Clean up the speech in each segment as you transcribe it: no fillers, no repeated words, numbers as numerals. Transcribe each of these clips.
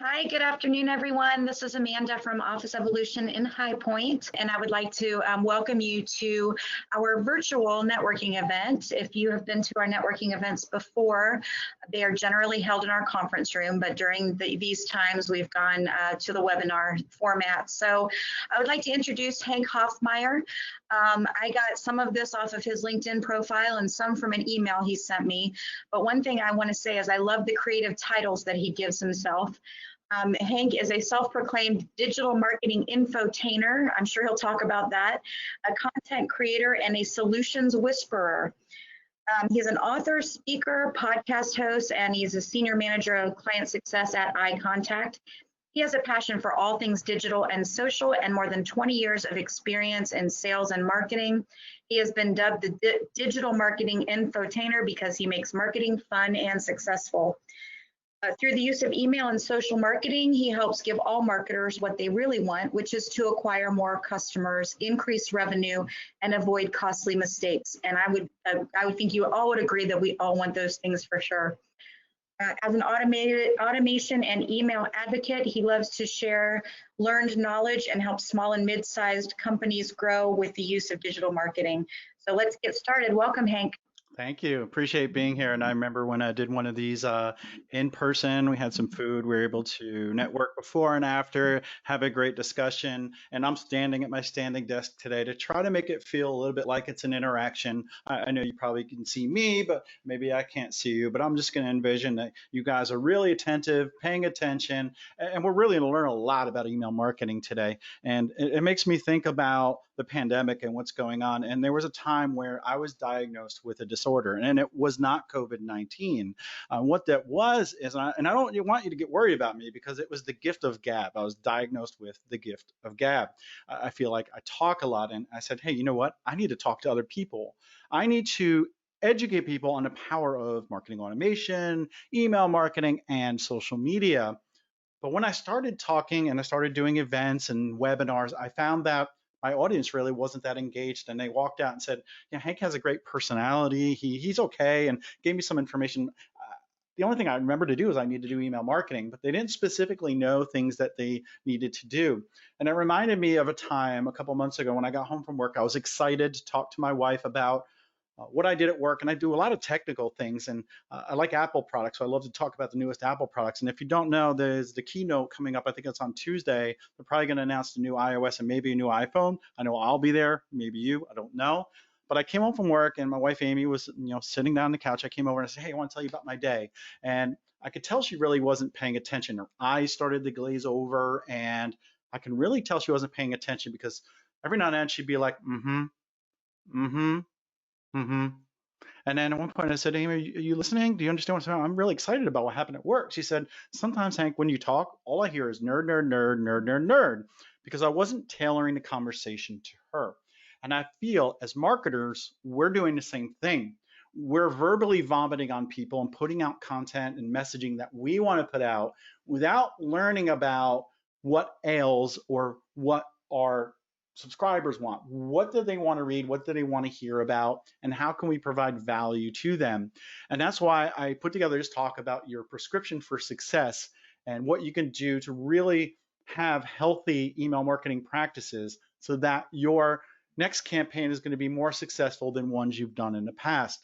Hi, good afternoon, everyone. This is Amanda from Office Evolution in High Point, and I would like to welcome you to our virtual networking event. If you have been to our networking events before, they are generally held in our conference room, but during these times, we've gone to the webinar format. So I would like to introduce Hank Hoffmeyer. I got some of this off of his LinkedIn profile and some from an email he sent me. But one thing I want to say is I love the creative titles that he gives himself. Hank is a self-proclaimed digital marketing infotainer. I'm sure he'll talk about that. A content creator and a solutions whisperer. He's an author, speaker, podcast host, and he's a senior manager of client success at iContact. He has a passion for all things digital and social and more than 20 years of experience in sales and marketing. He has been dubbed the digital marketing infotainer because he makes marketing fun and successful. Through the use of email and social marketing, he helps give all marketers what they really want, which is to acquire more customers, increase revenue, and avoid costly mistakes. And I would think you all would agree that we all want those things for sure. As an automation and email advocate, he loves to share learned knowledge and help small and mid-sized companies grow with the use of digital marketing. So let's get started. Welcome, Hank. Thank you. Appreciate being here. And I remember when I did one of these in person, we had some food. We were able to network before and after, have a great discussion. And I'm standing at my standing desk today to try to make it feel a little bit like it's an interaction. I know you probably can see me, but maybe I can't see you. But I'm just going to envision that you guys are really attentive, paying attention. And we're really going to learn a lot about email marketing today. And it makes me think about the pandemic and what's going on. And there was a time where I was diagnosed with a disorder, and it was not COVID-19. What that was is, and I don't want you to get worried about me because it was the gift of gab. I was diagnosed with the gift of gab. I feel like I talk a lot, and I said, hey, you know what? I need to talk to other people. I need to educate people on the power of marketing automation, email marketing, and social media. But when I started talking and I started doing events and webinars, I found that my audience really wasn't that engaged, and they walked out and said, yeah, Hank has a great personality. He's okay, and gave me some information. The only thing I remember to do is I need to do email marketing, but they didn't specifically know things that they needed to do. And it reminded me of a time a couple months ago when I got home from work. I was excited to talk to my wife about what I did at work, and I do a lot of technical things, and I like Apple products, so I love to talk about the newest Apple products. And if you don't know, there's the keynote coming up. I think it's on Tuesday. They're probably going to announce the new iOS and maybe a new iPhone. I know I'll be there, maybe you, I don't know. But I came home from work, and my wife Amy was, sitting down on the couch. I came over and I said, hey, I want to tell you about my day. And I could tell she really wasn't paying attention. Her eyes started to glaze over, and I can really tell she wasn't paying attention because every now and then she'd be like, mm-hmm, mm-hmm. Mm-hmm. And then at one point I said, Amy, are you listening? Do you understand what's going on? I'm really excited about what happened at work. She said, sometimes, Hank, when you talk, all I hear is nerd, nerd, nerd, nerd, nerd, nerd, because I wasn't tailoring the conversation to her. And I feel as marketers, we're doing the same thing. We're verbally vomiting on people and putting out content and messaging that we want to put out without learning about what ails or what our subscribers want. What do they want to read? What do they want to hear about? And how can we provide value to them? And that's why I put together this talk about your prescription for success and what you can do to really have healthy email marketing practices so that your next campaign is going to be more successful than ones you've done in the past.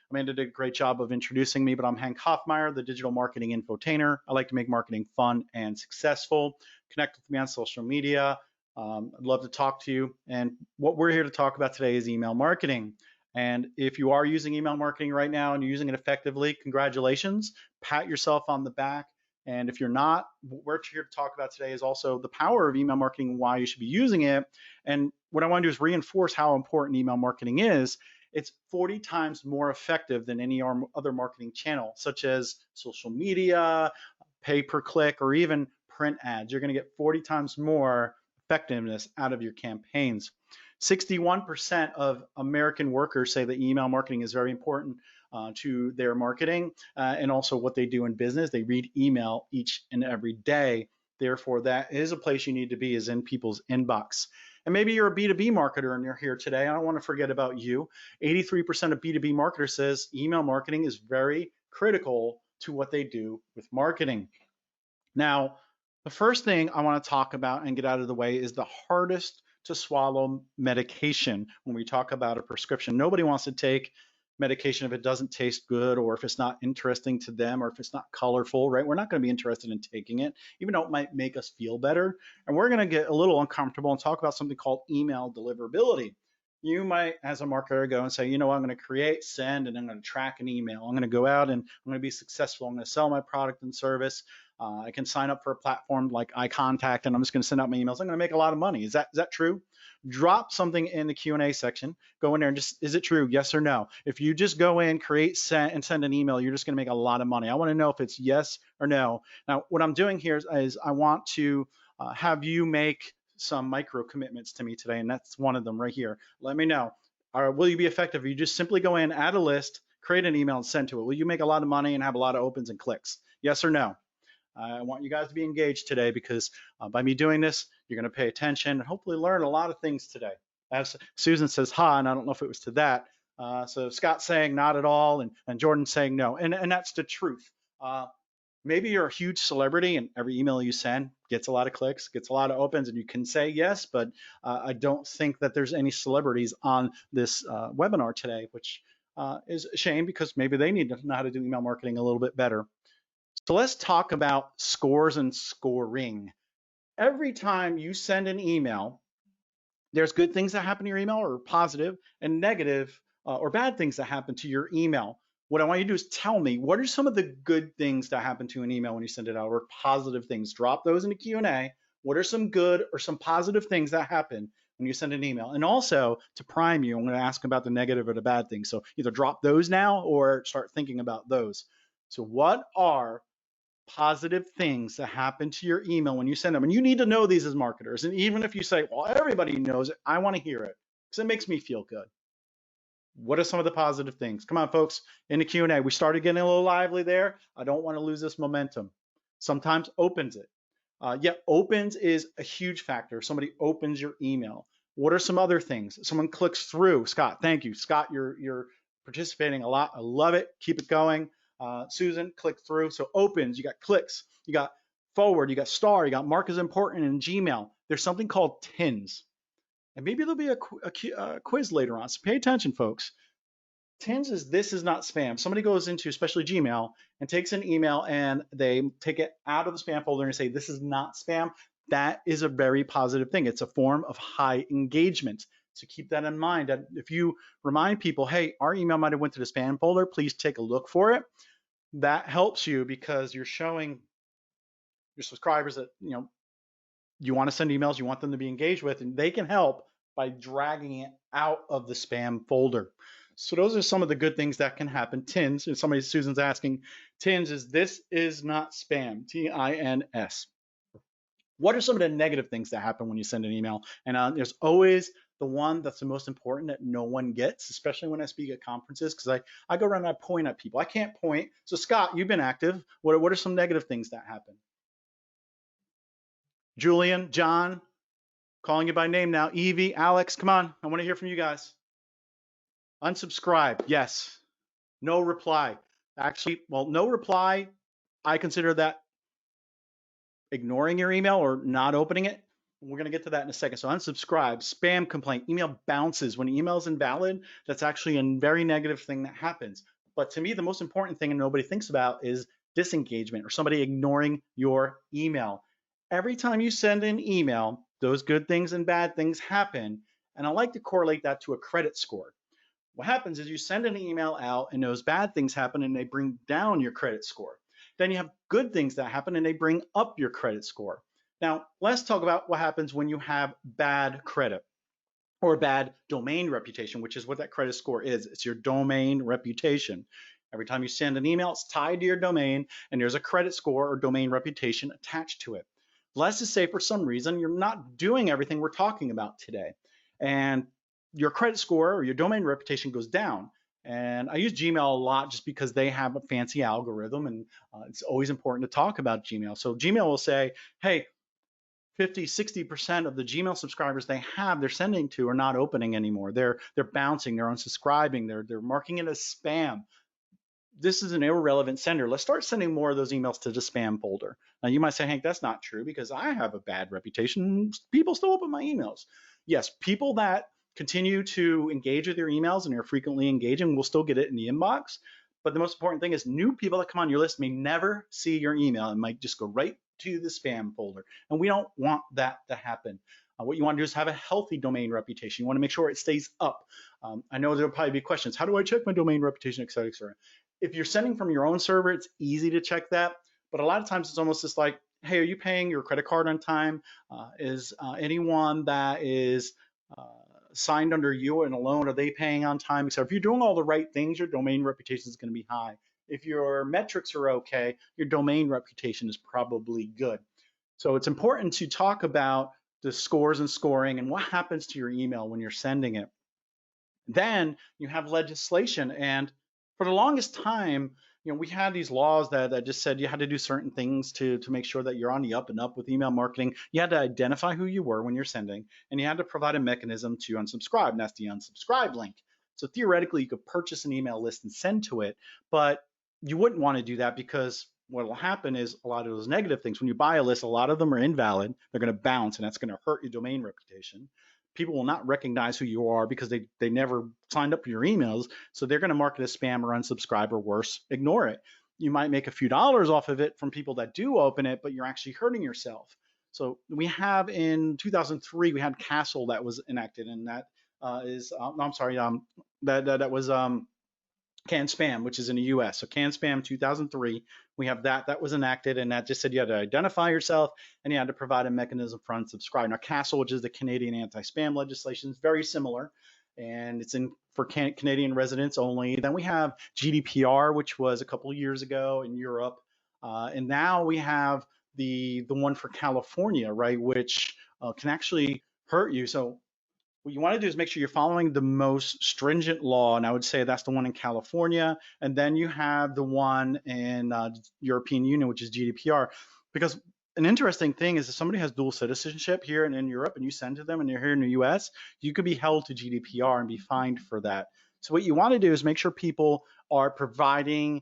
Amanda did a great job of introducing me, but I'm Hank Hoffmeyer, the digital marketing infotainer. I like to make marketing fun and successful. Connect with me on social media. I'd love to talk to you. And what we're here to talk about today is email marketing. And if you are using email marketing right now and you're using it effectively, congratulations, pat yourself on the back. And if you're not, what we're here to talk about today is also the power of email marketing and why you should be using it. And what I want to do is reinforce how important email marketing is. It's 40 times more effective than any other marketing channel, such as social media, pay-per-click, or even print ads. You're going to get 40 times more effectiveness out of your campaigns. 61% of American workers say that email marketing is very important to their marketing and also what they do in business. They read email each and every day. Therefore, that is a place you need to be, is in people's inbox. And maybe you're a B2B marketer and you're here today. I don't want to forget about you. 83% of B2B marketers says email marketing is very critical to what they do with marketing. Now, The first thing I want to talk about and get out of the way is the hardest to swallow medication when we talk about a prescription. Nobody wants to take medication if it doesn't taste good or if it's not interesting to them or if it's not colorful, right? We're not going to be interested in taking it, even though it might make us feel better. And we're going to get a little uncomfortable and talk about something called email deliverability. You might, as a marketer, go and say, you know, I'm going to create, send, and I'm going to track an email. I'm going to go out and I'm going to be successful. I'm going to sell my product and service. I can sign up for a platform like iContact, and I'm just going to send out my emails. I'm going to make a lot of money. Is that true? Drop something in the Q&A section. Go in there and just, is it true? Yes or no? If you just go in, create, send, and send an email, you're just going to make a lot of money. I want to know if it's yes or no. Now, what I'm doing here is I want to have you make some micro commitments to me today, and that's one of them right here. Let me know. Will you be effective? You just simply go in, add a list, create an email, and send to it. Will you make a lot of money and have a lot of opens and clicks? Yes or no? I want you guys to be engaged today because by me doing this, you're going to pay attention and hopefully learn a lot of things today. As Susan says, ha, and I don't know if it was to that. So Scott's saying not at all, and Jordan's saying no. And that's the truth. Maybe you're a huge celebrity and every email you send gets a lot of clicks, gets a lot of opens, and you can say yes, but I don't think that there's any celebrities on this webinar today, which is a shame because maybe they need to know how to do email marketing a little bit better. So let's talk about scores and scoring. Every time you send an email, there's good things that happen to your email or positive, and negative or bad things that happen to your email. What I want you to do is tell me, what are some of the good things that happen to an email when you send it out, or positive things? Drop those in the Q&A. What are some good or some positive things that happen when you send an email? And also, to prime you, I'm going to ask about the negative or the bad things. So either drop those now or start thinking about those. So what are positive things that happen to your email when you send them? And you need to know these as marketers. And even if you say, well, everybody knows it, I want to hear it because it makes me feel good. What are some of the positive things? Come on, folks, in the Q&A. We started getting a little lively there. I don't want to lose this momentum. Sometimes opens it. Opens is a huge factor. Somebody opens your email. What are some other things? Someone clicks through. Scott, thank you. Scott, you're participating a lot. I love it. Keep it going. Susan, click through. So opens, you got clicks, you got forward, you got star, you got mark as important in Gmail. There's something called TINs. And maybe there'll be a quiz later on. So pay attention, folks. TINs is this is not spam. Somebody goes into, especially Gmail, and takes an email and they take it out of the spam folder and say, this is not spam. That is a very positive thing. It's a form of high engagement. So keep that in mind. That if you remind people, hey, our email might have went to the spam folder, please take a look for it. That helps you because you're showing your subscribers that you want to send emails, you want them to be engaged with, and they can help by dragging it out of the spam folder. So those are some of the good things that can happen. TINs, and Susan's asking, TINs is this is not spam, TINS. What are some of the negative things that happen when you send an email? And there's always the one that's the most important that no one gets, especially when I speak at conferences, because I go around and I point at people. I can't point. So Scott, you've been active. What are some negative things that happen? Julian, John, calling you by name now. Evie, Alex, come on. I want to hear from you guys. Unsubscribe, yes. No reply. Actually, well, no reply, I consider that ignoring your email or not opening it. We're going to get to that in a second. So unsubscribe, spam complaint, email bounces. When email is invalid, that's actually a very negative thing that happens. But to me, the most important thing and nobody thinks about is disengagement or somebody ignoring your email. Every time you send an email, those good things and bad things happen. And I like to correlate that to a credit score. What happens is you send an email out and those bad things happen and they bring down your credit score. Then you have good things that happen and they bring up your credit score. Now, let's talk about what happens when you have bad credit or bad domain reputation, which is what that credit score is. It's your domain reputation. Every time you send an email, it's tied to your domain and there's a credit score or domain reputation attached to it. Let's just say for some reason you're not doing everything we're talking about today and your credit score or your domain reputation goes down. And I use Gmail a lot just because they have a fancy algorithm and it's always important to talk about Gmail. So Gmail will say, hey, 50, 60% of the Gmail subscribers they're sending to are not opening anymore. They're bouncing, they're unsubscribing, they're marking it as spam. this is an irrelevant sender. Let's start sending more of those emails to the spam folder. Now you might say, Hank, that's not true because I have a bad reputation. People still open my emails. Yes, people that continue to engage with your emails and are frequently engaging will still get it in the inbox. But the most important thing is new people that come on your list may never see your email and might just go right to the spam folder. And we don't want that to happen. What you want to do is have a healthy domain reputation. You want to make sure it stays up. I know there'll probably be questions. How do I check my domain reputation, et cetera, et cetera? If you're sending from your own server, it's easy to check that. But a lot of times it's almost just like, hey, are you paying your credit card on time? Is anyone that is signed under you and a loan, are they paying on time? So if you're doing all the right things, your domain reputation is going to be high. If your metrics are okay, your domain reputation is probably good. So it's important to talk about the scores and scoring and what happens to your email when you're sending it. Then you have legislation, and for the longest time, we had these laws that just said you had to do certain things to make sure that you're on the up and up with email marketing. You had to identify who you were when you're sending, and you had to provide a mechanism to unsubscribe, and that's the unsubscribe link. So theoretically, you could purchase an email list and send to it, but you wouldn't want to do that because what will happen is a lot of those negative things. When you buy a list, a lot of them are invalid. They're going to bounce, and that's going to hurt your domain reputation. People will not recognize who you are because they never signed up for your emails. So they're going to mark it as spam or unsubscribe, or worse, ignore it. You might make a few dollars off of it from people that do open it, but you're actually hurting yourself. So we have in 2003, we had Castle that was enacted, and that that was Can Spam, which is in the US. So Can Spam 2003, we have that was enacted, and that just said you had to identify yourself and you had to provide a mechanism for unsubscribe. Now CASL, which is the Canadian anti-spam legislation, is very similar, and it's for Canadian residents only. Then we have GDPR, which was a couple of years ago in Europe, and now we have the one for California, right, which can actually hurt you. So what you want to do is make sure you're following the most stringent law, and I would say that's the one in California, and then you have the one in European Union, which is GDPR. Because an interesting thing is if somebody has dual citizenship here and in Europe, and you send to them and they're here in the US, you could be held to GDPR and be fined for that. So what you want to do is make sure people are providing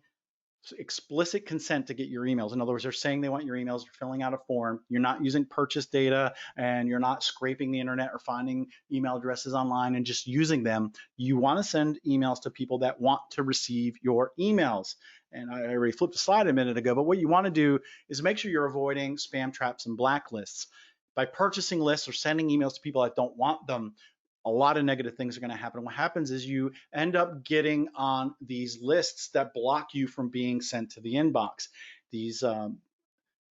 explicit consent to get your emails. In other words, they're saying they want your emails, you're filling out a form, you're not using purchase data, and you're not scraping the internet or finding email addresses online and just using them. You want to send emails to people that want to receive your emails. And I already flipped the slide a minute ago, but what you want to do is make sure you're avoiding spam traps and blacklists. By purchasing lists or sending emails to people that don't want them, a lot of negative things are going to happen. What happens is you end up getting on these lists that block you from being sent to the inbox. These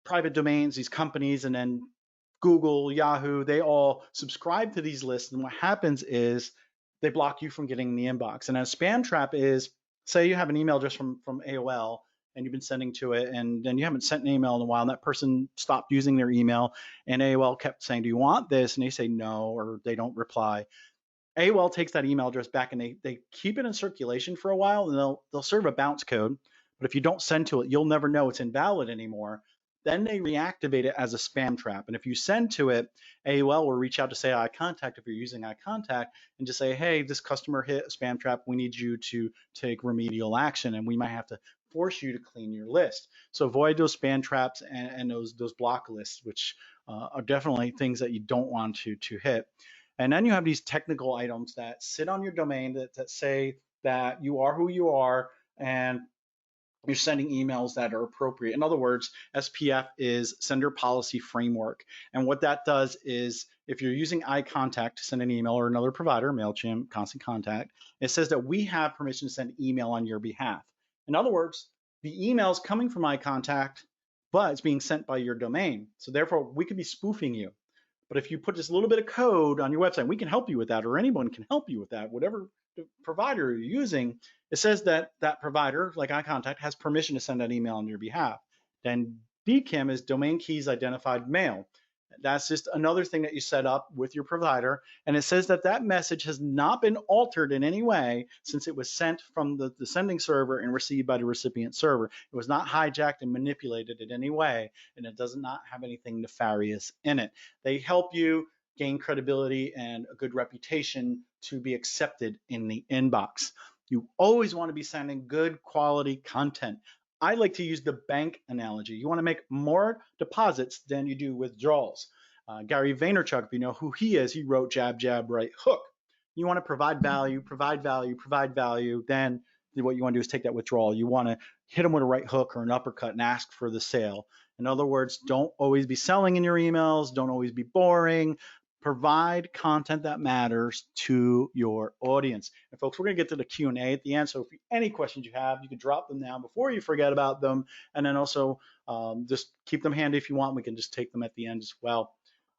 private domains, these companies, and then Google, Yahoo, they all subscribe to these lists. And what happens is they block you from getting the inbox. And a spam trap is, say you have an email address from AOL and you've been sending to it, and then you haven't sent an email in a while, and that person stopped using their email, and AOL kept saying, do you want this? And they say no, or they don't reply. AOL takes that email address back and they keep it in circulation for a while, and they'll serve a bounce code. But if you don't send to it, you'll never know it's invalid anymore. Then they reactivate it as a spam trap. And if you send to it, AOL will reach out to say iContact if you're using iContact and just say, hey, this customer hit a spam trap. We need you to take remedial action, and we might have to force you to clean your list. So avoid those spam traps and those block lists, which are definitely things that you don't want to hit. And then you have these technical items that sit on your domain that say that you are who you are, and you're sending emails that are appropriate. In other words, SPF is Sender Policy Framework. And what that does is if you're using iContact to send an email, or another provider, MailChimp, Constant Contact, it says that we have permission to send email on your behalf. In other words, the email is coming from iContact, but it's being sent by your domain. So therefore, we could be spoofing you. But if you put just a little bit of code on your website, we can help you with that, or anyone can help you with that, whatever provider you're using. It says that that provider, like iContact, has permission to send an email on your behalf. Then DKIM is Domain Keys Identified Mail. That's just another thing that you set up with your provider. And it says that that message has not been altered in any way since it was sent from the sending server and received by the recipient server. It was not hijacked and manipulated in any way, and it does not have anything nefarious in it. They help you gain credibility and a good reputation to be accepted in the inbox. You always want to be sending good quality content. I like to use the bank analogy. You want to make more deposits than you do withdrawals. Gary Vaynerchuk, if you know who he is, he wrote Jab, Jab, Right Hook. You want to provide value, provide value, provide value. Then what you want to do is take that withdrawal. You want to hit them with a right hook or an uppercut and ask for the sale. In other words, don't always be selling in your emails. Don't always be boring. Provide content that matters to your audience. And folks, we're going to get to the Q&A at the end. So if any questions you have, you can drop them now before you forget about them. And then also just keep them handy if you want. We can just take them at the end as well.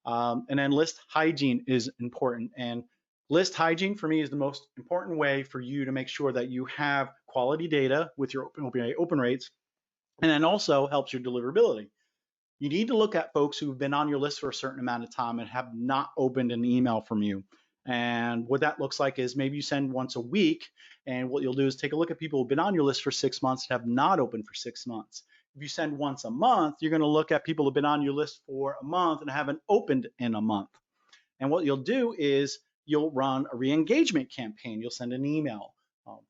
And then list hygiene is important. And list hygiene for me is the most important way for you to make sure that you have quality data with your open rates, and then also helps your deliverability. You need to look at folks who've been on your list for a certain amount of time and have not opened an email from you. And what that looks like is maybe you send once a week, and what you'll do is take a look at people who've been on your list for 6 months and have not opened for 6 months. If you send once a month, you're going to look at people who've been on your list for a month and haven't opened in a month. And what you'll do is you'll run a re-engagement campaign. You'll send an email.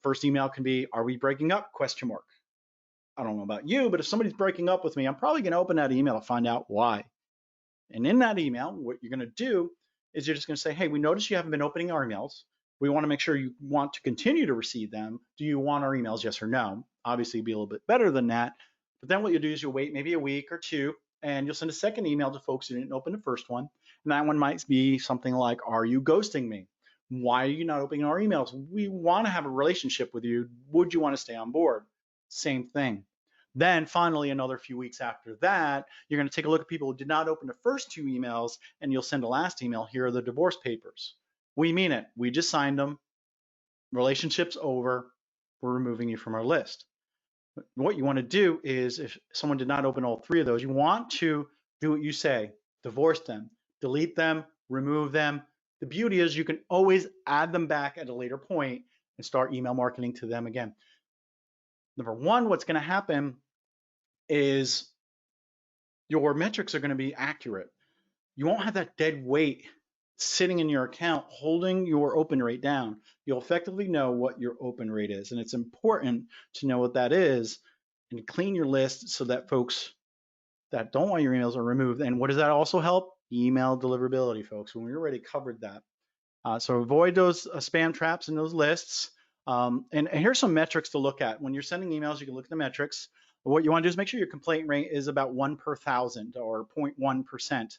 First email can be, "Are we breaking up?" ? I don't know about you, but if somebody's breaking up with me, I'm probably going to open that email to find out why. And in that email, what you're going to do is you're just going to say, "Hey, we noticed you haven't been opening our emails. We want to make sure you want to continue to receive them. Do you want our emails, yes or no?" Obviously, it'd be a little bit better than that. But then what you'll do is you'll wait maybe a week or two, and you'll send a second email to folks who didn't open the first one. And that one might be something like, "Are you ghosting me? Why are you not opening our emails? We want to have a relationship with you. Would you want to stay on board?" Same thing. Then finally, another few weeks after that, you're going to take a look at people who did not open the first 2 emails, and you'll send a last email. "Here are the divorce papers. We mean it. We just signed them. Relationship's over. We're removing you from our list." What you want to do is, if someone did not open all 3 of those, you want to do what you say: divorce them, delete them, remove them. The beauty is you can always add them back at a later point and start email marketing to them again. Number one, what's going to happen is your metrics are going to be accurate. You won't have that dead weight sitting in your account holding your open rate down. You'll effectively know what your open rate is, and it's important to know what that is and clean your list so that folks that don't want your emails are removed. And what does that also help? Email deliverability, folks. When we already covered that. So avoid those spam traps in those lists. And here's some metrics to look at. When you're sending emails, you can look at the metrics. What you want to do is make sure your complaint rate is about 1 per 1,000 or 0.1%.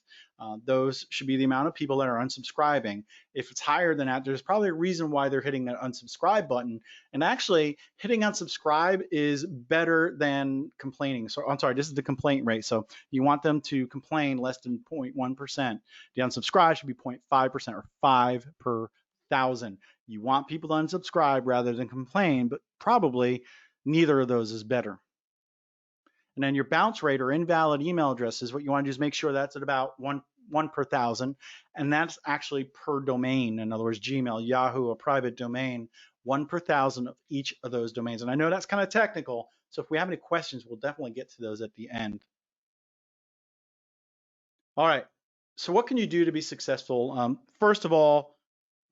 Those should be the amount of people that are unsubscribing. If it's higher than that, there's probably a reason why they're hitting that unsubscribe button. And actually, hitting unsubscribe is better than complaining. So I'm sorry, this is the complaint rate. So you want them to complain less than 0.1%. The unsubscribe should be 0.5% or 5 per 1,000. You want people to unsubscribe rather than complain, but probably neither of those is better. And then your bounce rate or invalid email addresses, what you want to do is make sure that's at about one per 1,000, and that's actually per domain. In other words, Gmail, Yahoo, a private domain, 1 per 1,000 of each of those domains. And I know that's kind of technical, so if we have any questions, we'll definitely get to those at the end. All right, so what can you do to be successful? First of all,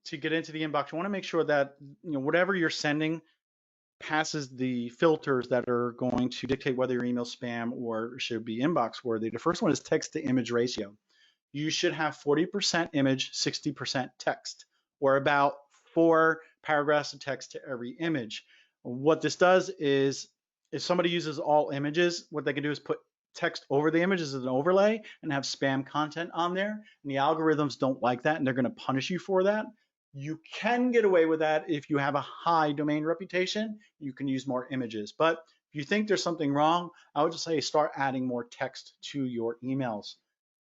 to get into the inbox, you want to make sure that whatever you're sending passes the filters that are going to dictate whether your email spam or should be inbox worthy. The first one is text to image ratio. You should have 40% image, 60% text, or about 4 paragraphs of text to every image. What this does is, if somebody uses all images, what they can do is put text over the images as an overlay and have spam content on there. And the algorithms don't like that, and they're going to punish you for that. You can get away with that if you have a high domain reputation. You can use more images. But if you think there's something wrong, I would just say start adding more text to your emails.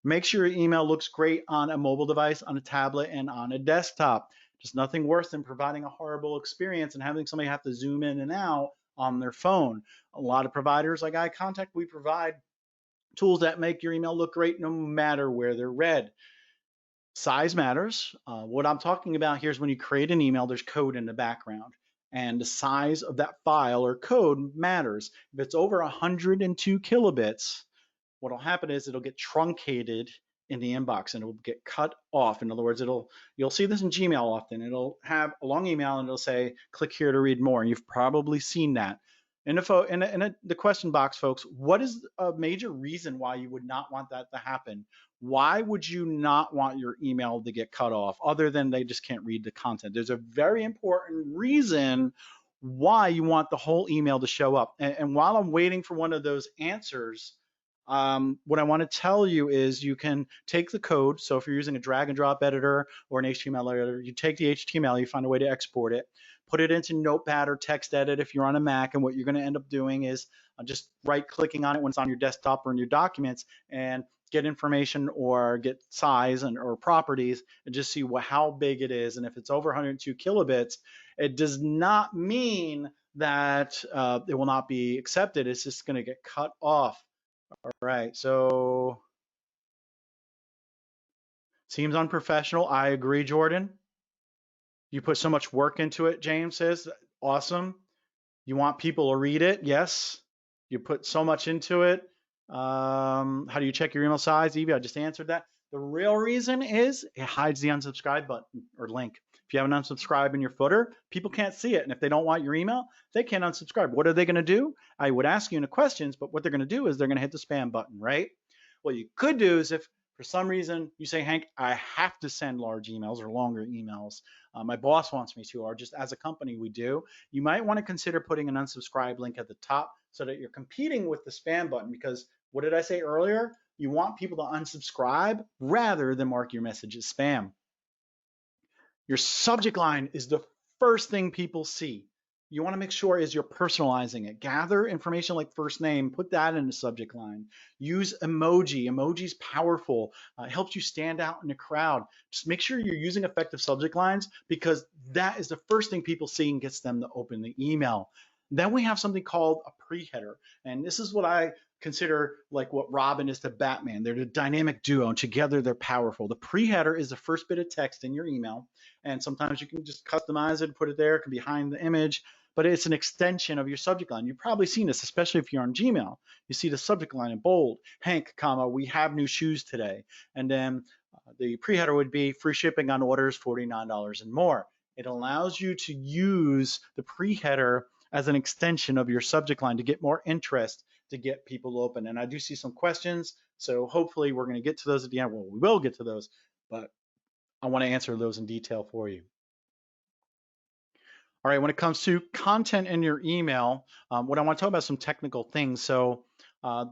Make sure your email looks great on a mobile device, on a tablet, and on a desktop. Just nothing worse than providing a horrible experience and having somebody have to zoom in and out on their phone. A lot of providers like iContact, we provide tools that make your email look great no matter where they're read. Size matters. What I'm talking about here is when you create an email, there's code in the background, and the size of that file or code matters. If it's over 102 kilobits, what will happen is it'll get truncated in the inbox and it will get cut off. In other words, you'll see this in Gmail often. It'll have a long email and it'll say, click here to read more. And you've probably seen that. In the question box, folks, what is a major reason why you would not want that to happen? Why would you not want your email to get cut off other than they just can't read the content? There's a very important reason why you want the whole email to show up. And while I'm waiting for one of those answers, what I want to tell you is you can take the code. So if you're using a drag and drop editor or an HTML editor, you take the HTML, you find a way to export it, put it into Notepad or TextEdit if you're on a Mac, and what you're going to end up doing is just right-clicking on it when it's on your desktop or in your documents and get information or get size or properties and just see how big it is. And if it's over 102 kilobits, it does not mean that it will not be accepted. It's just going to get cut off. All right, so seems unprofessional. I agree, Jordan. You put so much work into it, James says. Awesome. You want people to read it? Yes. You put so much into it. How do you check your email size? Evie, I just answered that. The real reason is it hides the unsubscribe button or link. If you have an unsubscribe in your footer, people can't see it. And if they don't want your email, they can't unsubscribe. What are they going to do? I would ask you in the questions, but what they're going to do is they're going to hit the spam button, right? What you could do is if for some reason you say, Hank, I have to send large emails or longer emails. My boss wants me to, or just as a company we do. You might want to consider putting an unsubscribe link at the top so that you're competing with the spam button, because what did I say earlier? You want people to unsubscribe rather than mark your message as spam. Your subject line is the first thing people see. You want to make sure is you're personalizing it. Gather information like first name, put that in the subject line. Use emoji. Emoji's powerful. It helps you stand out in a crowd. Just make sure you're using effective subject lines, because that is the first thing people see and gets them to open the email. Then we have something called a pre-header. And this is what I consider like what Robin is to Batman. They're the dynamic duo, and together they're powerful. The pre-header is the first bit of text in your email. And sometimes you can just customize it, put it there, it can be behind the image, but it's an extension of your subject line. You've probably seen this, especially if you're on Gmail. You see the subject line in bold, Hank, comma, we have new shoes today. And then the pre-header would be free shipping on orders $49 and more. It allows you to use the pre-header as an extension of your subject line to get more interest, to get people to open. And I do see some questions, so hopefully we're going to get to those at the end. Well, we will get to those, but I want to answer those in detail for you. All right, when it comes to content in your email, what I want to talk about some technical things. So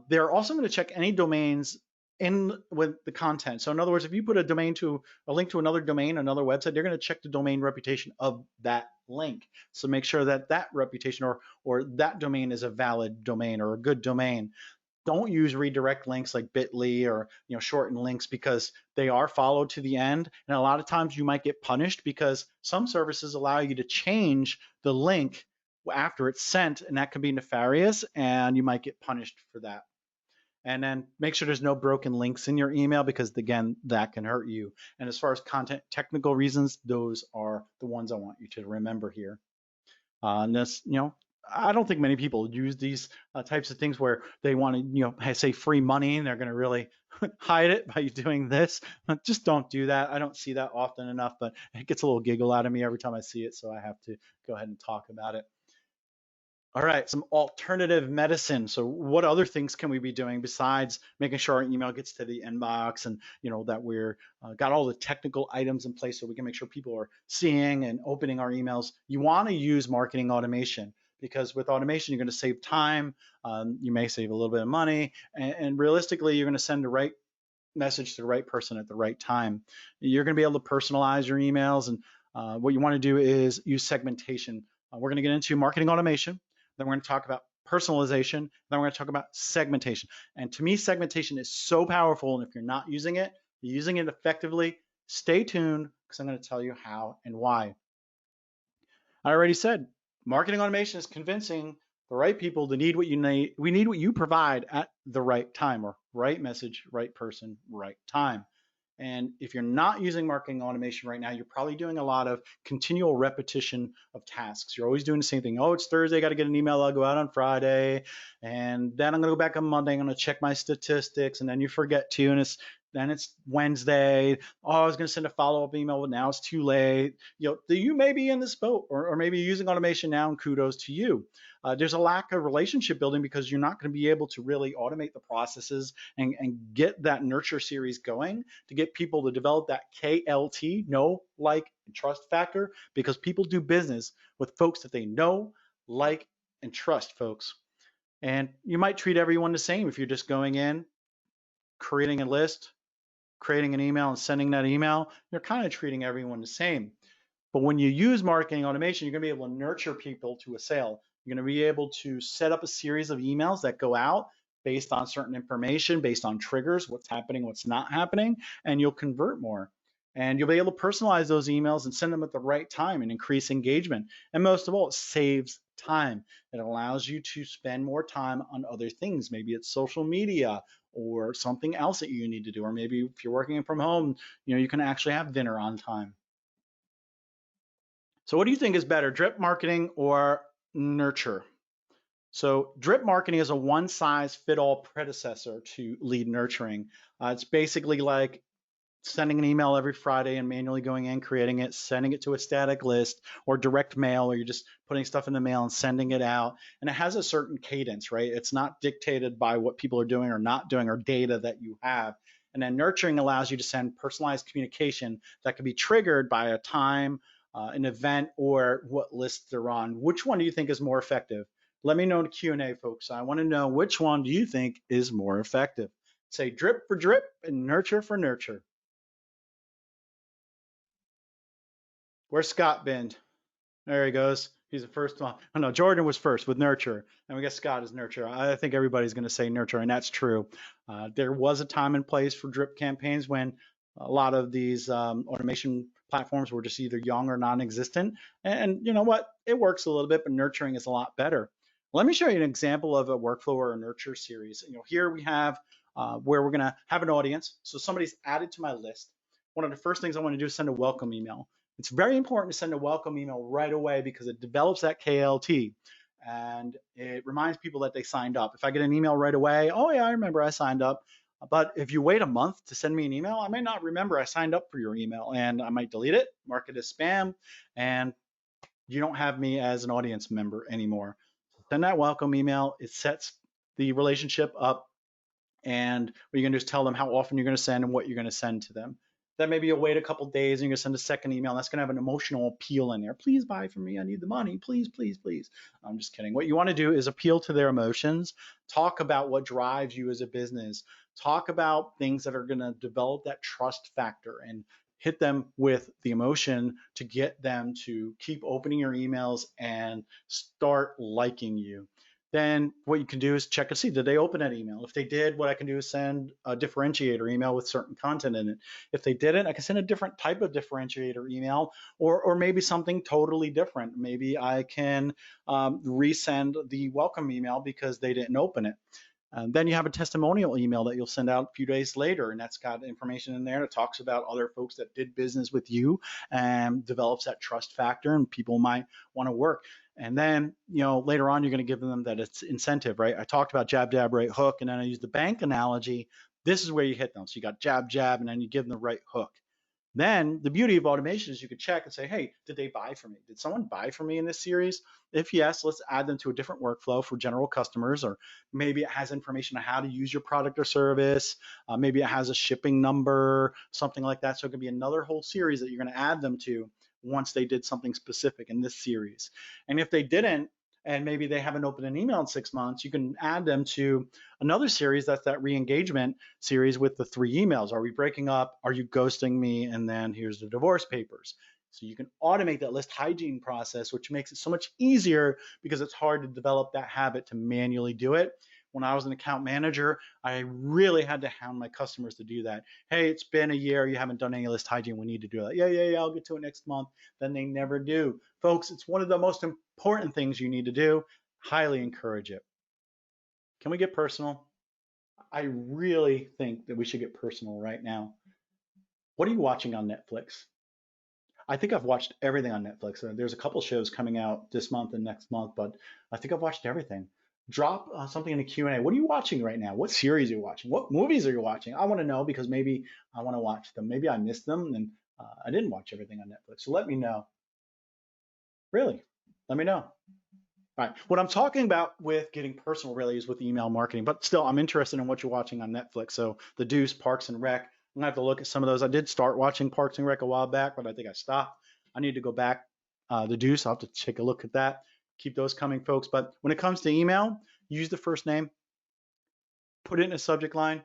they're also going to check any domains in with the content. So in other words, if you put a link to another domain, another website, they're going to check the domain reputation of that link. So make sure that that reputation or that domain is a valid domain or a good domain. Don't use redirect links like bit.ly or shortened links, because they are followed to the end. And a lot of times you might get punished because some services allow you to change the link after it's sent, and that can be nefarious, and you might get punished for that. And then make sure there's no broken links in your email, because again, that can hurt you. And as far as content technical reasons, those are the ones I want you to remember here. And this, I don't think many people use these types of things where they want to, say free money, and they're going to really hide it by doing this. Just don't do that. I don't see that often enough, but it gets a little giggle out of me every time I see it, so I have to go ahead and talk about it. All right, some alternative medicine. So what other things can we be doing besides making sure our email gets to the inbox, and that we're got all the technical items in place so we can make sure people are seeing and opening our emails? You want to use marketing automation, because with automation, you're going to save time. You may save a little bit of money, and realistically, you're going to send the right message to the right person at the right time. You're going to be able to personalize your emails, and what you want to do is use segmentation. We're going to get into marketing automation. Then we're going to talk about personalization. Then we're going to talk about segmentation. And to me, segmentation is so powerful. And if you're not using it, you're using it effectively, stay tuned, because I'm going to tell you how and why. I already said, marketing automation is convincing the right people to need what you need. We need what you provide at the right time, or right message, right person, right time. And if you're not using marketing automation right now, you're probably doing a lot of continual repetition of tasks. You're always doing the same thing. Oh, it's Thursday, I got to get an email. I'll go out on Friday. And then I'm going to go back on Monday. I'm going to check my statistics. And then you forget to. And it's Then it's Wednesday. Oh, I was going to send a follow-up email, but now it's too late. You may be in this boat, or maybe you're using automation now, and kudos to you. There's a lack of relationship building because you're not going to be able to really automate the processes and get that nurture series going to get people to develop that KLT, know, like, and trust factor, because people do business with folks that they know, like, and trust, folks. And you might treat everyone the same if you're just going in, creating a list, creating an email, and sending that email. You're kind of treating everyone the same. But when you use marketing automation, you're going to be able to nurture people to a sale. You're going to be able to set up a series of emails that go out based on certain information, based on triggers, what's happening, what's not happening, and you'll convert more. And you'll be able to personalize those emails and send them at the right time and increase engagement. And most of all, it saves time. It allows you to spend more time on other things. Maybe it's social media or something else that you need to do. Or maybe if you're working from home, you can actually have dinner on time. So what do you think is better, drip marketing or nurture? So drip marketing is a one-size-fit-all predecessor to lead nurturing. It's basically like sending an email every Friday and manually going in, creating it, sending it to a static list, or direct mail, or you're just putting stuff in the mail and sending it out. And it has a certain cadence, right? It's not dictated by what people are doing or not doing or data that you have. And then nurturing allows you to send personalized communication that can be triggered by a time, an event, or what list they're on. Which one do you think is more effective? Let me know in the Q&A, folks. I want to know which one do you think is more effective. Say drip for drip and nurture for nurture. Where's Scott been? There he goes. He's the first one. Oh no, Jordan was first with nurture, and we got Scott as nurture. I think everybody's going to say nurture, and that's true. There was a time and place for drip campaigns when a lot of these automation platforms were just either young or non-existent. And you know what? It works a little bit, but nurturing is a lot better. Let me show you an example of a workflow or a nurture series. Here we have where we're going to have an audience. So somebody's added to my list. One of the first things I want to do is send a welcome email. It's very important to send a welcome email right away because it develops that KLT and it reminds people that they signed up. If I get an email right away, oh yeah, I remember I signed up. But if you wait a month to send me an email, I might not remember I signed up for your email and I might delete it, mark it as spam, and you don't have me as an audience member anymore. Send that welcome email. It sets the relationship up, and what you're going to do is tell them how often you're going to send and what you're going to send to them. Then maybe you'll wait a couple days and you're going to send a second email. And that's going to have an emotional appeal in there. Please buy from me. I need the money. Please, please, please. I'm just kidding. What you want to do is appeal to their emotions. Talk about what drives you as a business. Talk about things that are going to develop that trust factor and hit them with the emotion to get them to keep opening your emails and start liking you. Then what you can do is check and see, did they open that email? If they did, what I can do is send a differentiator email with certain content in it. If they didn't, I can send a different type of differentiator email, or maybe something totally different. Maybe I can resend the welcome email because they didn't open it. Then you have a testimonial email that you'll send out a few days later, and that's got information in there that talks about other folks that did business with you and develops that trust factor, and people might want to work. And then, later on, you're going to give them that it's incentive, right? I talked about jab, jab, right hook, and then I used the bank analogy. This is where you hit them. So you got jab, jab, and then you give them the right hook. Then the beauty of automation is you could check and say, hey, did they buy from me? Did someone buy from me in this series? If yes, let's add them to a different workflow for general customers, or maybe it has information on how to use your product or service. Maybe it has a shipping number, something like that. So it could be another whole series that you're going to add them to once they did something specific in this series. And if they didn't, and maybe they haven't opened an email in 6 months, you can add them to another series. That's that re-engagement series with the 3 emails. Are we breaking up? Are you ghosting me? And then here's the divorce papers. So you can automate that list hygiene process, which makes it so much easier because it's hard to develop that habit to manually do it. When I was an account manager, I really had to hound my customers to do that. Hey, it's been a year, you haven't done any list hygiene, we need to do that. Yeah, I'll get to it next month. Then they never do. Folks, it's one of the most important things you need to do. Highly encourage it. Can we get personal? I really think that we should get personal right now. What are you watching on Netflix? I think I've watched everything on Netflix. There's a couple shows coming out this month and next month, but I think I've watched everything. drop something in the Q&A. What are you watching right now? What series are you watching? What movies are you watching? I want to know because maybe I want to watch them. Maybe I missed them and I didn't watch everything on Netflix. So let me know. Really, let me know. All right. What I'm talking about with getting personal really is with email marketing, but still, I'm interested in what you're watching on Netflix. So The Deuce, Parks and Rec. I'm gonna have to look at some of those. I did start watching Parks and Rec a while back, but I think I stopped. I need to go back. The Deuce, I'll have to take a look at that. Keep those coming, folks. But when it comes to email, use the first name, put it in a subject line.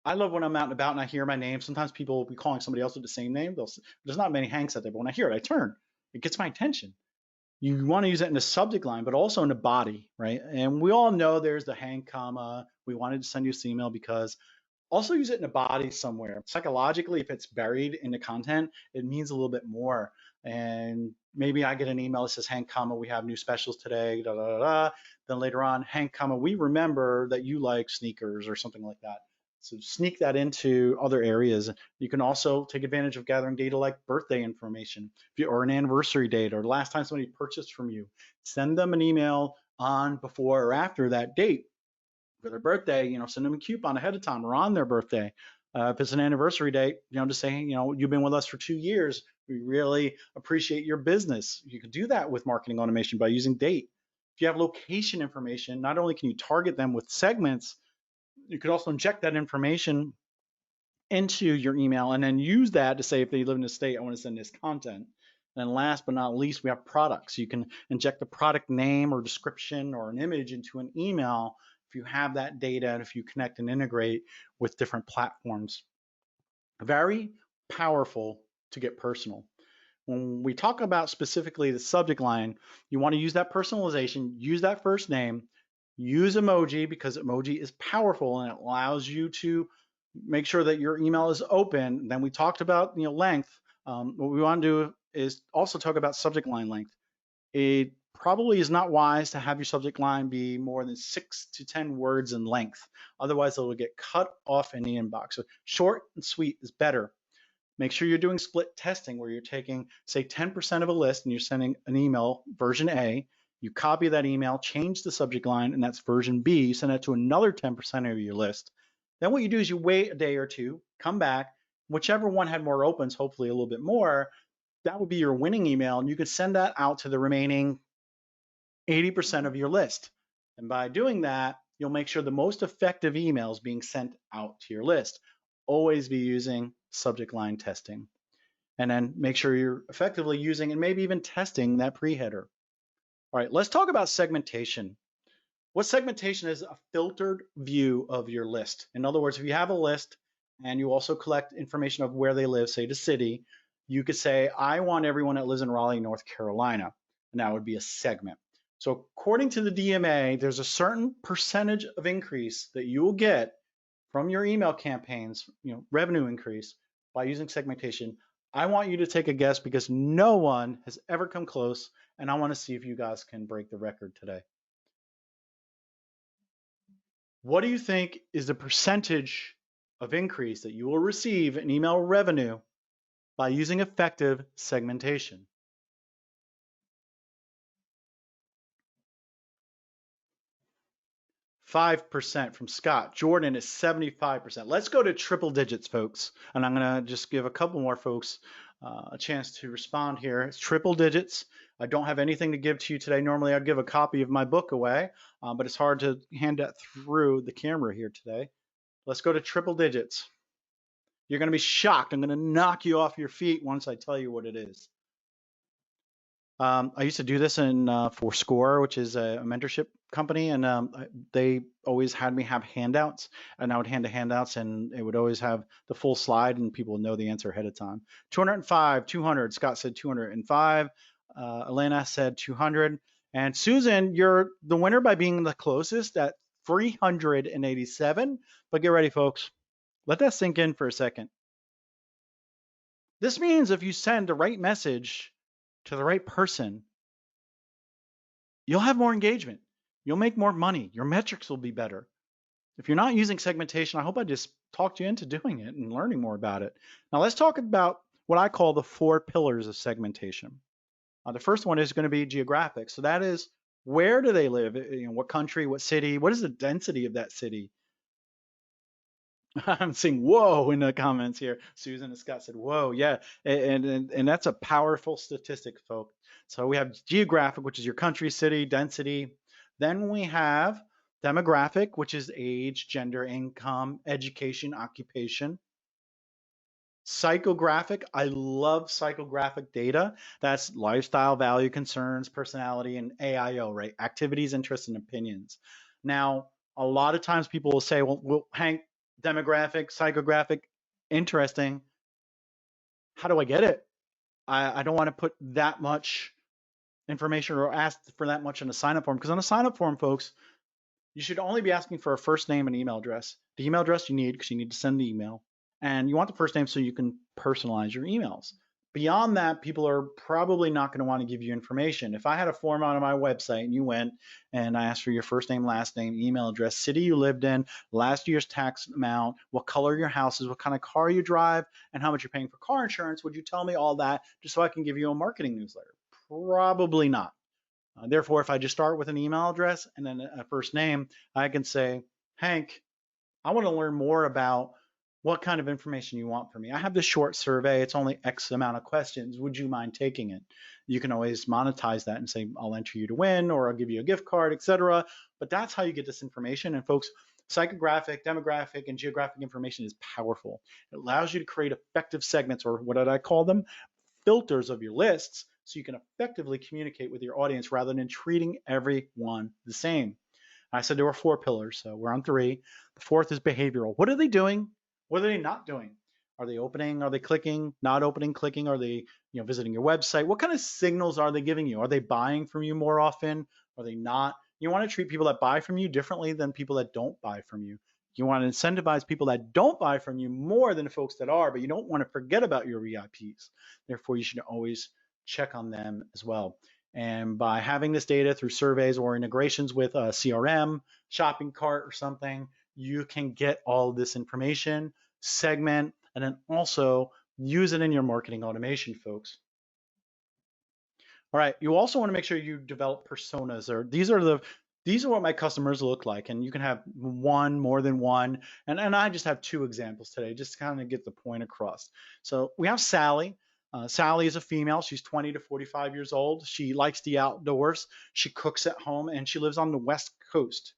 I love when I'm out and about and I hear my name. Sometimes people will be calling somebody else with the same name. There's not many Hanks out there, but when I hear it, I turn. It gets my attention. You want to use it in the subject line, but also in the body, right? And we all know there's the Hank comma. We wanted to send you this email because also use it in the body somewhere. Psychologically, if it's buried in the content, it means a little bit more. And maybe I get an email that says, Hank, comma, we have new specials today, da, da, da, da. Then later on, Hank, comma, we remember that you like sneakers or something like that. So sneak that into other areas. You can also take advantage of gathering data like birthday information or an anniversary date or the last time somebody purchased from you. Send them an email on, before, or after that date for their birthday, send them a coupon ahead of time or on their birthday. If it's an anniversary date, just saying, you've been with us for 2 years. We really appreciate your business. You can do that with marketing automation by using date. If you have location information, not only can you target them with segments, you could also inject that information into your email and then use that to say if they live in a state, I want to send this content. And then last but not least, we have products. You can inject a product name or description or an image into an email if you have that data and if you connect and integrate with different platforms. Very powerful to get personal. When we talk about specifically the subject line, you want to use that personalization, use that first name, use emoji because emoji is powerful and it allows you to make sure that your email is open. Then we talked about length. What we want to do is also talk about subject line length. It probably is not wise to have your subject line be more than 6 to 10 words in length. Otherwise, it will get cut off in the inbox. So short and sweet is better. Make sure you're doing split testing where you're taking, say, 10% of a list and you're sending an email, version A. You copy that email, change the subject line, and that's version B. You send that to another 10% of your list. Then what you do is you wait a day or two, come back, whichever one had more opens, hopefully a little bit more, that would be your winning email, and you could send that out to the remaining 80% of your list. And by doing that, you'll make sure the most effective emails being sent out to your list. Always be using subject line testing. And then make sure you're effectively using and maybe even testing that pre-header. All right, let's talk about segmentation. What segmentation is? A filtered view of your list. In other words, if you have a list and you also collect information of where they live, say the city, you could say, I want everyone that lives in Raleigh, North Carolina. And that would be a segment. So according to the DMA, there's a certain percentage of increase that you will get from your email campaigns, revenue increase by using segmentation. I want you to take a guess because no one has ever come close, and I want to see if you guys can break the record today. What do you think is the percentage of increase that you will receive in email revenue by using effective segmentation? 5% from Scott. Jordan is 75%. Let's go to triple digits, folks. And I'm going to just give a couple more folks a chance to respond here. It's triple digits. I don't have anything to give to you today. Normally, I'd give a copy of my book away, but it's hard to hand that through the camera here today. Let's go to triple digits. You're going to be shocked. I'm going to knock you off your feet once I tell you what it is. I used to do this in for Score, which is a mentorship company, and they always had me have handouts, and I would hand the handouts, and it would always have the full slide, and people would know the answer ahead of time. 205, 200. Scott said 205. Elena said 200, and Susan, you're the winner by being the closest at 387. But get ready, folks. Let that sink in for a second. This means if you send the right message to the right person, you'll have more engagement. You'll make more money. Your metrics will be better. If you're not using segmentation, I hope I just talked you into doing it and learning more about it. Now let's talk about what I call the 4 pillars of segmentation. The first one is going to be geographic. So that is Where do they live? What country, what city? What is the density of that city? I'm seeing whoa in the comments here. Susan and Scott said, whoa, yeah. And that's a powerful statistic, folks. So we have geographic, which is your country, city, density. Then we have demographic, which is age, gender, income, education, occupation. Psychographic, I love psychographic data. That's lifestyle, value, concerns, personality, and AIO, right? Activities, interests, and opinions. Now, a lot of times people will say, well, Hank, demographic, psychographic, interesting. How do I get it? I don't want to put that much information or ask for that much in a sign up form, because on a sign up form, folks, you should only be asking for a first name and email address. The email address you need because you need to send the email. And you want the first name so you can personalize your emails. Beyond that, people are probably not going to want to give you information. If I had a form on my website and you went and I asked for your first name, last name, email address, city you lived in, last year's tax amount, what color your house is, what kind of car you drive, and how much you're paying for car insurance, would you tell me all that just so I can give you a marketing newsletter? Probably not. Therefore, if I just start with an email address and then a first name, I can say, Hank, I want to learn more about what kind of information you want from me. I have this short survey. It's only X amount of questions. Would you mind taking it? You can always monetize that and say, I'll enter you to win, or I'll give you a gift card, etc. But that's how you get this information. And folks, psychographic, demographic, and geographic information is powerful. It allows you to create effective segments, or what did I call them? Filters of your lists, so you can effectively communicate with your audience rather than treating everyone the same. I said there were 4 pillars, so we're on 3. The 4th is behavioral. What are they doing? What are they not doing? Are they opening? Are they clicking? Not opening, clicking? Are they, visiting your website? What kind of signals are they giving you? Are they buying from you more often? Are they not? You want to treat people that buy from you differently than people that don't buy from you. You want to incentivize people that don't buy from you more than the folks that are, but you don't want to forget about your VIPs. Therefore, you should always check on them as well. And by having this data through surveys or integrations with a CRM, shopping cart, or something, you can get all this information, segment, and then also use it in your marketing automation, folks. All right, you also want to make sure you develop personas. Or these are what my customers look like, and you can have one, more than one, and I just have 2 examples today, just to kind of get the point across. So we have Sally. Sally is a female. She's 20 to 45 years old. She likes the outdoors. She cooks at home, and she lives on the West Coast.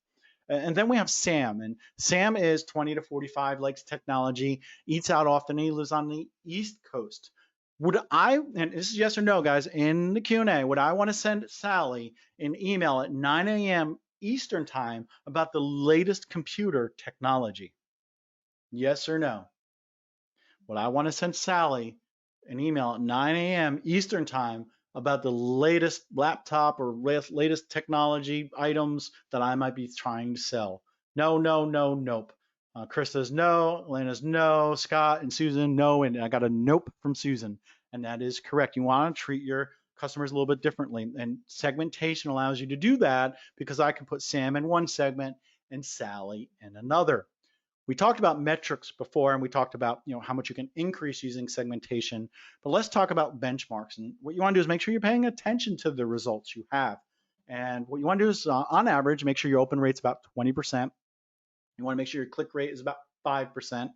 And then we have Sam, and Sam is 20 to 45, likes technology, eats out often, and he lives on the East Coast. Would I, and this is yes or no, guys, in the Q&A, would I want to send Sally an email at 9 a.m. Eastern time about the latest computer technology? Yes or no? Would I want to send Sally an email at 9 a.m. Eastern time about the latest laptop or latest technology items that I might be trying to sell? No, no, no, nope. Krista's no, Elena's no, Scott and Susan no, and I got a nope from Susan, and that is correct. You want to treat your customers a little bit differently, and segmentation allows you to do that because I can put Sam in one segment and Sally in another. We talked about metrics before, and we talked about how much you can increase using segmentation, but let's talk about benchmarks. And what you want to do is make sure you're paying attention to the results you have. And what you want to do is on average, make sure your open rate's about 20%. You want to make sure your click rate is about 5%.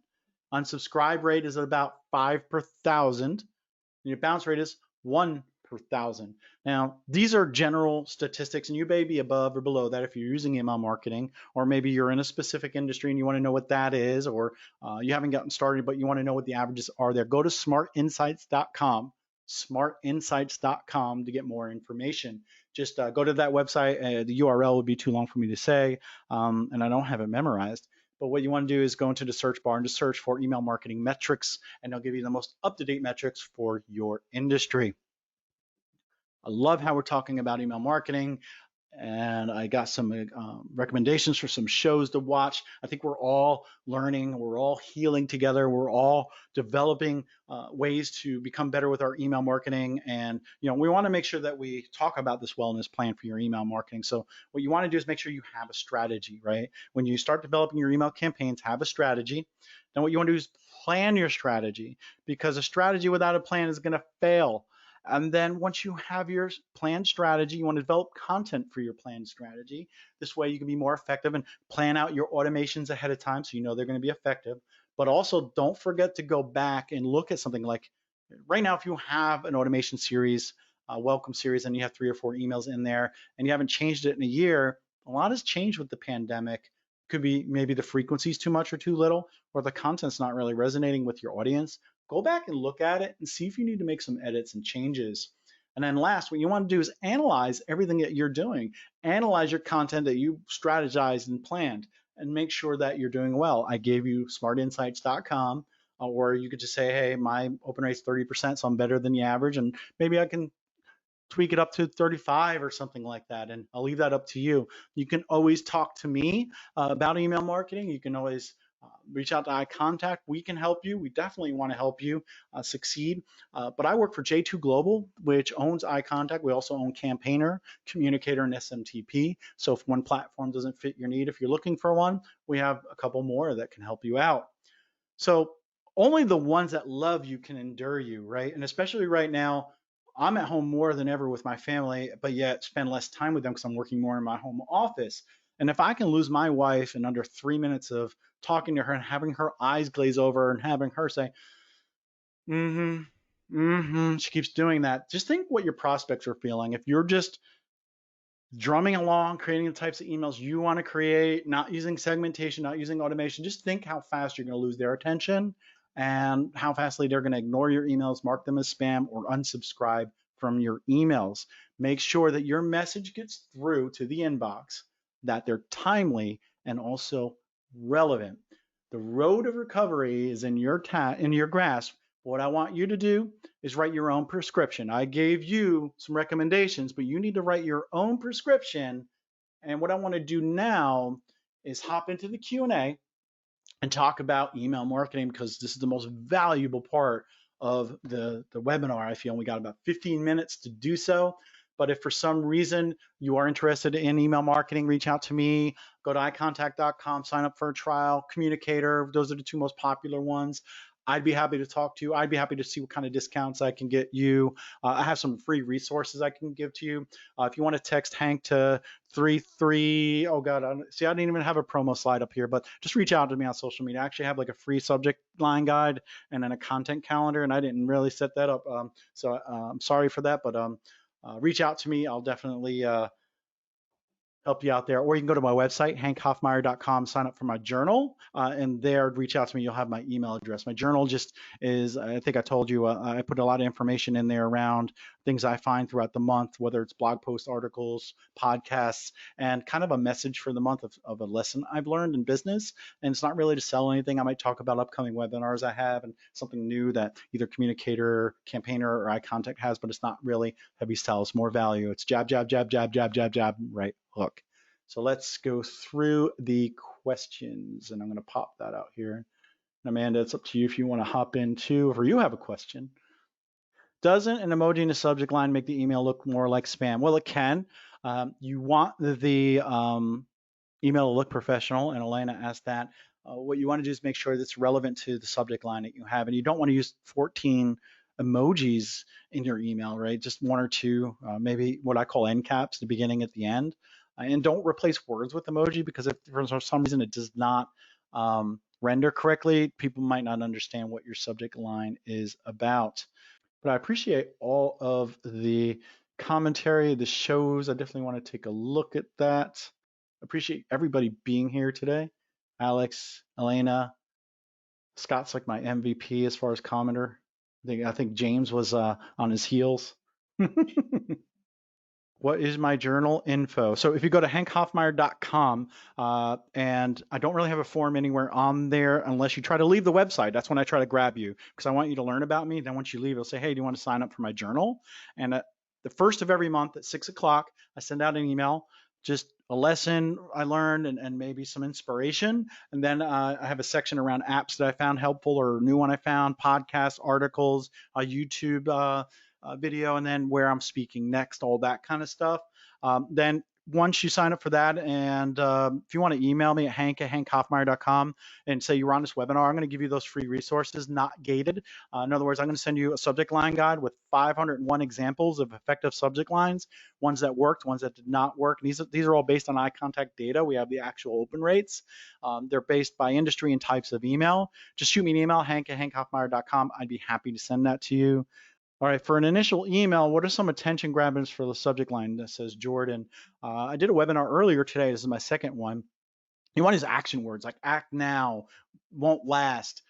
Unsubscribe rate is about 5 per thousand. And your bounce rate is 1 per thousand. Now, these are general statistics, and you may be above or below that if you're using email marketing, or maybe you're in a specific industry and you want to know what that is, or you haven't gotten started, but you want to know what the averages are there. Go to smartinsights.com, smartinsights.com to get more information. Just go to that website. The URL would be too long for me to say, and I don't have it memorized. But what you want to do is go into the search bar and just search for email marketing metrics, and they'll give you the most up-to-date metrics for your industry. I love how we're talking about email marketing, and I got some recommendations for some shows to watch. I think we're all learning, we're all healing together, we're all developing ways to become better with our email marketing, and we want to make sure that we talk about this wellness plan for your email marketing. So what you want to do is make sure you have a strategy, right? When you start developing your email campaigns, have a strategy. Then what you want to do is plan your strategy, because a strategy without a plan is going to fail. And then once you have your planned strategy, you want to develop content for your planned strategy. This way you can be more effective and plan out your automations ahead of time so you know they're going to be effective. But also don't forget to go back and look at something like right now, if you have an automation series, a welcome series, and you have 3 or 4 emails in there and you haven't changed it in a year, a lot has changed with the pandemic. Could be maybe the frequency's too much or too little, or the content's not really resonating with your audience. Go back and look at it and see if you need to make some edits and changes. And then last, what you want to do is analyze everything that you're doing. Analyze your content that you strategized and planned and make sure that you're doing well. I gave you smartinsights.com, or you could just say, hey, my open rate's 30%, so I'm better than the average, and maybe I can tweak it up to 35 or something like that. And I'll leave that up to you. You can always talk to me about email marketing. You can always reach out to iContact. We can help you. We definitely want to help you succeed. But I work for J2 Global, which owns iContact. We also own Campaigner, Communicator, and SMTP. So if one platform doesn't fit your need, if you're looking for one, we have a couple more that can help you out. So only the ones that love you can endure you, right? And especially right now, I'm at home more than ever with my family, but yet spend less time with them because I'm working more in my home office. And if I can lose my wife in under 3 minutes of talking to her and having her eyes glaze over and having her say, mm-hmm, mm-hmm, she keeps doing that. Just think what your prospects are feeling. If you're just drumming along, creating the types of emails you want to create, not using segmentation, not using automation, just think how fast you're going to lose their attention and how fastly they're going to ignore your emails, mark them as spam, or unsubscribe from your emails. Make sure that your message gets through to the inbox, that they're timely and also relevant. The road of recovery is in your grasp. What I want you to do is write your own prescription. I gave you some recommendations, but you need to write your own prescription. And what I want to do now is hop into the Q&A and talk about email marketing, because this is the most valuable part of the webinar. I feel we got about 15 minutes to do so. But if for some reason you are interested in email marketing, reach out to me. Go to iContact.com, sign up for a trial. Communicator, those are the 2 most popular ones. I'd be happy to talk to you. I'd be happy to see what kind of discounts I can get you. I have some free resources I can give to you. If you want to text Hank to 33, oh God, see, I didn't even have a promo slide up here, but just reach out to me on social media. I actually have like a free subject line guide and then a content calendar, and I didn't really set that up. So I'm sorry for that, but reach out to me. I'll definitely help you out there. Or you can go to my website, hankhoffmeyer.com, sign up for my journal, and there, reach out to me. You'll have my email address. My journal just is, I think I told you, I put a lot of information in there around things I find throughout the month, whether it's blog posts, articles, podcasts, and kind of a message for the month of a lesson I've learned in business. And it's not really to sell anything. I might talk about upcoming webinars I have and something new that either Communicator, Campaigner, or iContact has, but it's not really heavy sell. It's more value. It's jab, jab, jab, jab, jab, jab, jab, right hook. So let's go through the questions, and I'm going to pop that out here. And Amanda, it's up to you if you want to hop into, or you have a question. Doesn't an emoji in the subject line make the email look more like spam? Well, it can. You want the email to look professional, and Elena asked that. What you want to do is make sure that's relevant to the subject line that you have, and you don't want to use 14 emojis in your email, right? Just 1 or 2, maybe what I call end caps, the beginning at the end. And don't replace words with emoji, because if for some reason it does not render correctly, people might not understand what your subject line is about. But I appreciate all of the commentary, the shows. I definitely want to take a look at that. Appreciate everybody being here today. Alex, Elena, Scott's like my MVP as far as commenter. I think James was on his heels. What is my journal info? So if you go to hankhoffmeyer.com, and I don't really have a form anywhere on there unless you try to leave the website. That's when I try to grab you, because I want you to learn about me. Then once you leave, it'll say, hey, do you want to sign up for my journal? And the first of every month at 6 o'clock, I send out an email, just a lesson I learned and maybe some inspiration. And then I have a section around apps that I found helpful or a new one I found, podcasts, articles, YouTube video, and then where I'm speaking next, all that kind of stuff. Then once you sign up for that, and if you want to email me at hank@hankhoffmeyer.com and say you were on this webinar, I'm going to give you those free resources, not gated. In other words, I'm going to send you a subject line guide with 501 examples of effective subject lines, ones that worked, ones that did not work. And these are all based on eye contact data. We have the actual open rates. They're based by industry and types of email. Just shoot me an email, hank@hankhoffmeyer.com. I'd be happy to send that to you. All right, for an initial email, what are some attention grabbers for the subject line that says Jordan? I did a webinar earlier today. This is my second one. You want these action words like act now, won't last.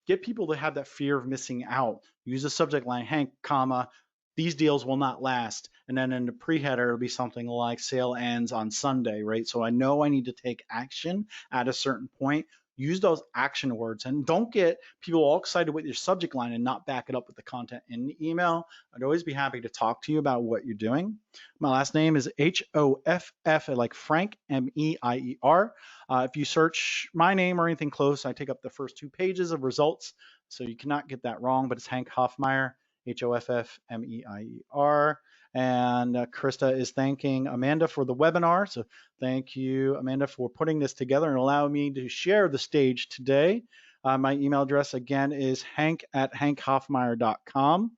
Get people to have that fear of missing out. Use the subject line, Hank, comma, these deals will not last. And then in the pre-header, it'll be something like sale ends on Sunday, right? So I know I need to take action at a certain point. Use those action words and don't get people all excited with your subject line and not back it up with the content in the email. I'd always be happy to talk to you about what you're doing. My last name is Hoff, like Frank, Meier. If you search my name or anything close, I take up the first 2 pages of results. So you cannot get that wrong, but it's Hank Hoffmeyer, Hoffmeier. And Krista is thanking Amanda for the webinar. So thank you, Amanda, for putting this together and allowing me to share the stage today. My email address again is hank@hankhoffmeyer.com.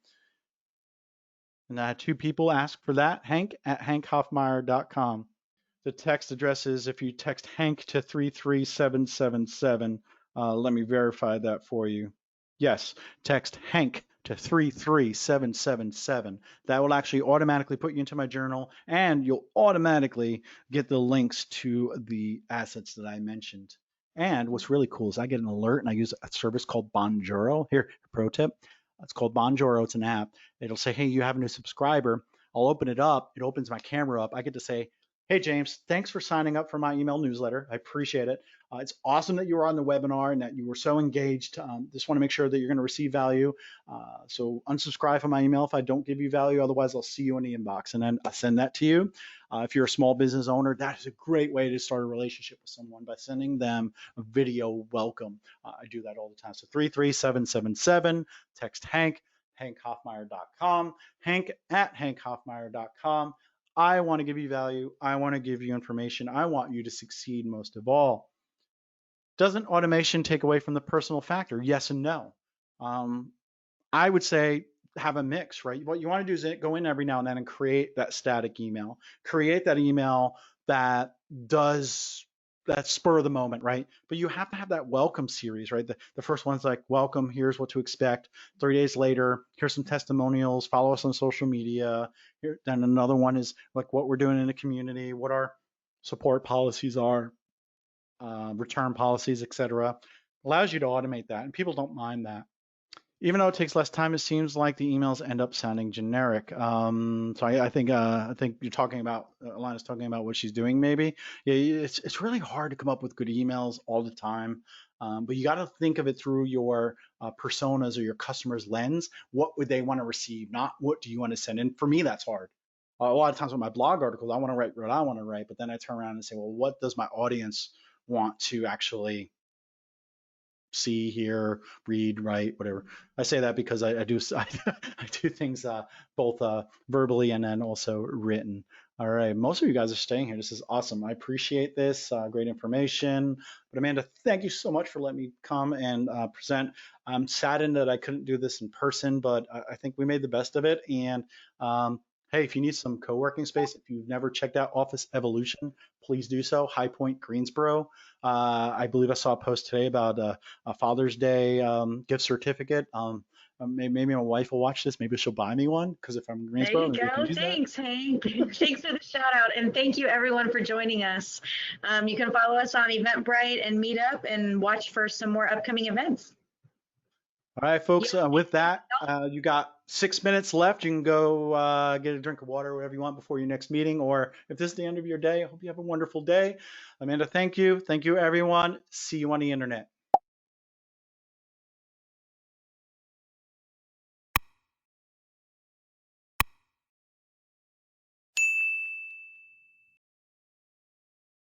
And I had 2 people ask for that, hank@hankhoffmeyer.com. The text address is, if you text Hank to 33777, let me verify that for you. Yes, text Hank to 33777. That will actually automatically put you into my journal, and you'll automatically get the links to the assets that I mentioned. And what's really cool is I get an alert, and I use a service called Bonjoro. Here, pro tip. It's called Bonjoro. It's an app. It'll say, hey, you have a new subscriber. I'll open it up. It opens my camera up. I get to say, hey, James, thanks for signing up for my email newsletter. I appreciate it. It's awesome that you were on the webinar and that you were so engaged. Just want to make sure that you're going to receive value. So unsubscribe from my email if I don't give you value. Otherwise, I'll see you in the inbox, and then I'll send that to you. If you're a small business owner, that is a great way to start a relationship with someone by sending them a video welcome. I do that all the time. So 33777, text Hank, hankhoffmeyer.com, hank@hankhoffmeyer.com. I want to give you value. I want to give you information. I want you to succeed most of all. Doesn't automation take away from the personal factor? Yes and no. I would say have a mix, right? What you want to do is go in every now and then and create that static email. Create that email that does that spur of the moment, right? But you have to have that welcome series, right? The first one's like, welcome, here's what to expect. 3 days later, here's some testimonials, follow us on social media. Then another one is like what we're doing in the community, what our support policies are, return policies, etc. Allows you to automate that, and people don't mind that. Even though it takes less time, it seems like the emails end up sounding generic. So I think you're talking about, Alana's talking about what she's doing maybe. Yeah, it's really hard to come up with good emails all the time, but you got to think of it through your personas or your customer's lens. What would they want to receive, not what do you want to send? And for me, that's hard. A lot of times with my blog articles, I want to write what I want to write, but then I turn around and say, well, what does my audience want to actually see, hear, read, write, whatever. I say that because I do things both verbally and then also written. All right, most of you guys are staying here. This is awesome. I appreciate this. Great information. But Amanda, thank you so much for letting me come and present. I'm saddened that I couldn't do this in person, but I think we made the best of it. And hey, if you need some co-working space, if you've never checked out Office Evolution, please do so. High Point, Greensboro. I believe I saw a post today about a Father's Day gift certificate. Maybe my wife will watch this. Maybe she'll buy me one, because if I'm in Greensboro, there you go. Thanks, Hank. Thanks for the shout out, and thank you everyone for joining us. You can follow us on Eventbrite and Meetup, and watch for some more upcoming events. All right, folks, with that, you got 6 minutes left. You can go get a drink of water or whatever you want before your next meeting, or if this is the end of your day, I hope you have a wonderful day. Amanda, thank you. Thank you, everyone. See you on the internet.